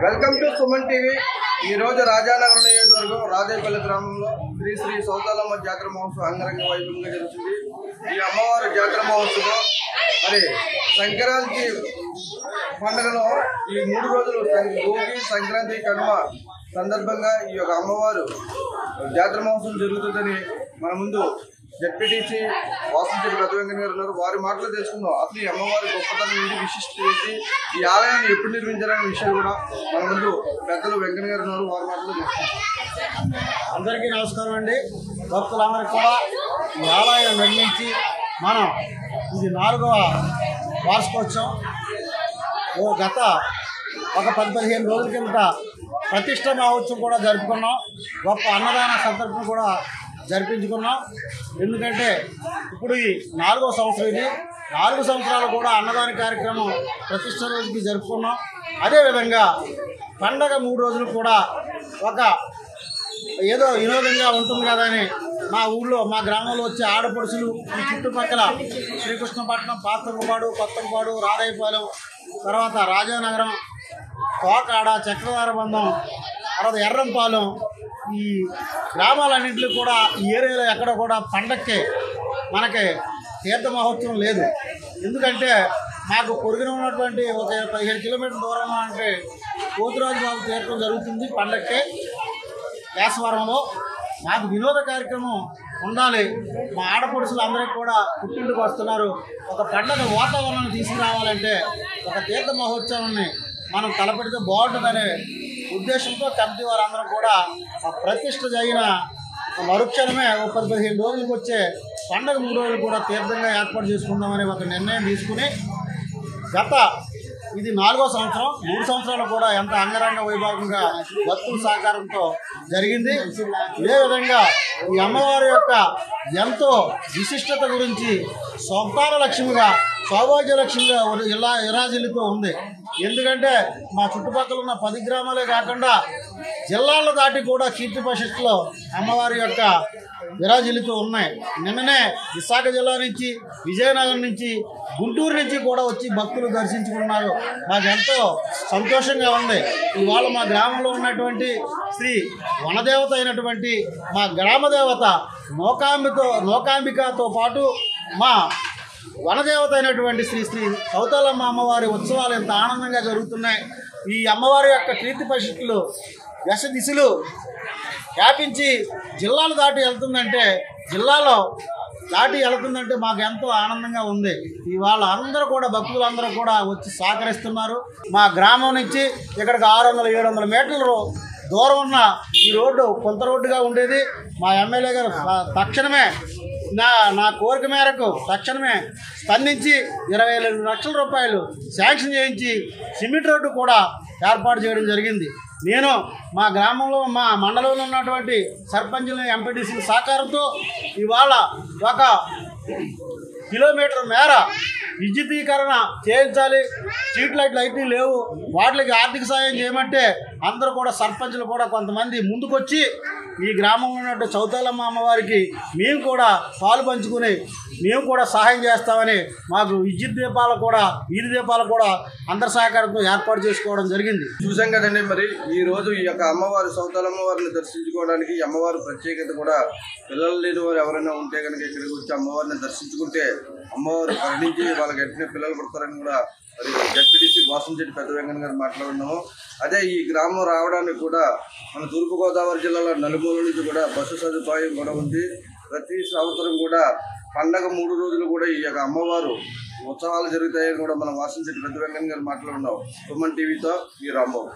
Welcome to Suman TV. ఈ రోజు రాజానగరం నియోజకవర్గం రాజేపల్లి గ్రామంలో శ్రీ శ్రీ సౌతాలమ్మ జాతర మహోత్సవం అంగరంగ వైభవంగా జరుగుతుంది। ఈ అమ్మవారి జాతర మహోత్సవం మరి సంక్రాంతి పండుగలో ఈ 3 రోజులు భోగి సంక్రాంతి కనుమ సందర్భంగా ఈ యొక్క అమ్మవారు జాతర మహోత్సవం జరుగుతుందని మన ముందు జెడ్పీటీసీ వాసంశెట్టి పెద్ద వెంకన్న గారు ఉన్నారు। వారి మాటలు తెలుసుకుందాం। అసలు ఈ అమ్మవారి గొప్పతనం ఏంటి, విశిష్టత ఏంటి, ఈ ఆలయాన్ని ఎప్పుడు నిర్మించాలనే విషయం కూడా మన ముందు పెద్దలు వెంకన్న గారు ఉన్నారు। వారి మాటలు తెలుసుకుందాం। అందరికీ నమస్కారం అండి। భక్తులందరికీ కూడా ఈ ఆలయం నిర్మించి మనం ఇది 4వ వార్షికోత్సవం గత ఒక 10-15 రోజుల కిందట ప్రతిష్ట మహోత్సవం కూడా జరుపుకున్నాం। గొప్ప అన్నదాన సందర్భం కూడా జరిపించుకున్నాం। ఎందుకంటే ఇప్పుడు ఈ 4వ సంవత్సరం, ఇది 4 సంవత్సరాలు కూడా అన్నదాన కార్యక్రమం ప్రతిష్ట రోజుకి జరుపుకున్నాం। అదేవిధంగా పండగ 3 రోజులు కూడా ఒక ఏదో వినోదంగా ఉంటుంది కదా అని మా ఊళ్ళో మా గ్రామంలో వచ్చే ఆడపడుచులు ఈ చుట్టుపక్కల శ్రీకృష్ణపట్నం, పాత్రంపాడు, కొత్తపాడు, రాధాయపాలెం, తర్వాత రాజానగరం, కోకాడ, చక్రధారబంధం, తర్వాత ఎర్రంపాలెం, ఈ గ్రామాలన్నింటిలో కూడా ఈ ఏరియాలో ఎక్కడ కూడా పండక్కే మనకి తీర్థ మహోత్సవం లేదు। ఎందుకంటే మాకు పొరుగున ఉన్నటువంటి ఒక 15 కిలోమీటర్ల దూరంలో అంటే పోతురాజు బాబు తీర్థం జరుగుతుంది పండక్కే కేశవరంలో। మాకు వినోద కార్యక్రమం ఉండాలి, మా ఆడపడుచులు అందరికీ కూడా పుట్టింటికి వస్తున్నారు, ఒక పండగ వాతావరణం తీసుకురావాలంటే ఒక తీర్థ మహోత్సవాన్ని మనం తలపెడితే బాగుంటుందనే ఉద్దేశంతో కమిటీ వారందరం కూడా ప్రతిష్ట జరిగిన మరుక్షణమే ఒక 10-15 రోజులకు వచ్చే పండగ 3 రోజులు కూడా తీర్థంగా ఏర్పాటు చేసుకుందామని ఒక నిర్ణయం తీసుకుని గత ఇది 4వ సంవత్సరం, 3 సంవత్సరాలు కూడా ఎంత అంగరంగ వైభవంగా భక్తుల సహకారంతో జరిగింది। ఇదే విధంగా ఈ అమ్మవారి యొక్క ఎంతో విశిష్టత గురించి సంతాన లక్ష్మిగా, సౌభాగ్యలక్ష్మిగా ఇలా విరాజిల్లుతూ ఉంది। ఎందుకంటే మా చుట్టుపక్కల ఉన్న 10 గ్రామాలే కాకుండా జిల్లాల దాటి కూడా కీర్తి ప్రశస్తిలో అమ్మవారి యొక్క విరాజిల్లుతూ ఉన్నాయి। నిన్ననే విశాఖ జిల్లా నుంచి, విజయనగరం నుంచి, గుంటూరు నుంచి కూడా వచ్చి భక్తులు దర్శించుకున్నారు। మాకు ఎంతో సంతోషంగా ఉంది। ఇవాళ మా గ్రామంలో ఉన్నటువంటి శ్రీ వనదేవత అయినటువంటి మా గ్రామదేవత నోకాంబికతో పాటు మా వనదేవత అయినటువంటి శ్రీ శ్రీ సౌతాలమ్మ అమ్మవారి ఉత్సవాలు ఎంత ఆనందంగా జరుగుతున్నాయి। ఈ అమ్మవారి యొక్క కీర్తి ప్రశస్తులు దశ దిశలు వ్యాపించి జిల్లాలు దాటి వెళ్తుందంటే, జిల్లాలో దాటి వెళ్తుందంటే మాకు ఎంతో ఆనందంగా ఉంది। ఇవాళ అందరూ కూడా భక్తులందరూ కూడా వచ్చి సహకరిస్తున్నారు। మా గ్రామం నుంచి ఇక్కడికి 600-700 మీటర్లు దూరం ఉన్న ఈ రోడ్డు కొంత రోడ్డుగా ఉండేది। మా ఎమ్మెల్యే గారు తక్షణమే నా కోరిక మేరకు తక్షణమే స్పందించి 25 లక్షల రూపాయలు శాంక్షన్ చేయించి సిమెంట్ రోడ్డు కూడా ఏర్పాటు చేయడం జరిగింది। నేను మా గ్రామంలో, మా మండలంలో ఉన్నటువంటి సర్పంచుల, ఎంపీటీసీ సహకారంతో ఇవాళ ఒక కిలోమీటర్ మేర విద్యుదీకరణ చేయించాలి। స్ట్రీట్ లైట్లు లేవు, వాటికి ఆర్థిక సాయం చేయమంటే అందరూ కూడా సర్పంచులు కూడా కొంతమంది ముందుకొచ్చి ఈ గ్రామంలో ఉన్నట్టు సౌతాలమ్మ అమ్మవారికి మేము కూడా పాలు పంచుకుని మేము కూడా సహాయం చేస్తామని మాకు విద్యుత్ దీపాలు కూడా, వీధి దీపాలు కూడా అందరి సహకారంతో ఏర్పాటు చేసుకోవడం జరిగింది। చూసాం కదండి, మరి ఈ రోజు ఈ యొక్క అమ్మవారి సౌతాలమ్మ వారిని దర్శించుకోవడానికి అమ్మవారి ప్రత్యేకత కూడా, పిల్లలు లేని వారు ఎవరైనా ఉంటే కనుక ఇక్కడికి వచ్చి అమ్మవారిని దర్శించుకుంటే అమ్మవారు కరుణించి వాళ్ళకి వెంటనే పిల్లలు పడతారని కూడా మరి జెడ్పీటీసీ వాసంశెట్టి పెద్ద వెంకన్న గారు మాట్లాడున్నాము। అదే ఈ గ్రామం రావడానికి కూడా మన తూర్పుగోదావరి జిల్లాలో నలుమూల నుంచి కూడా బస్సు సదుపాయం కూడా ఉంది। ప్రతి సంవత్సరం కూడా పండగ 3 రోజులు కూడా ఈ యొక్క అమ్మవారు ఉత్సవాలు జరుగుతాయని కూడా మన వాసంశెట్టి పెద్ద వెంకన్న గారు మాట్లాడున్నాం। సుమన్ టీవీతో ఈ రాంబాబు।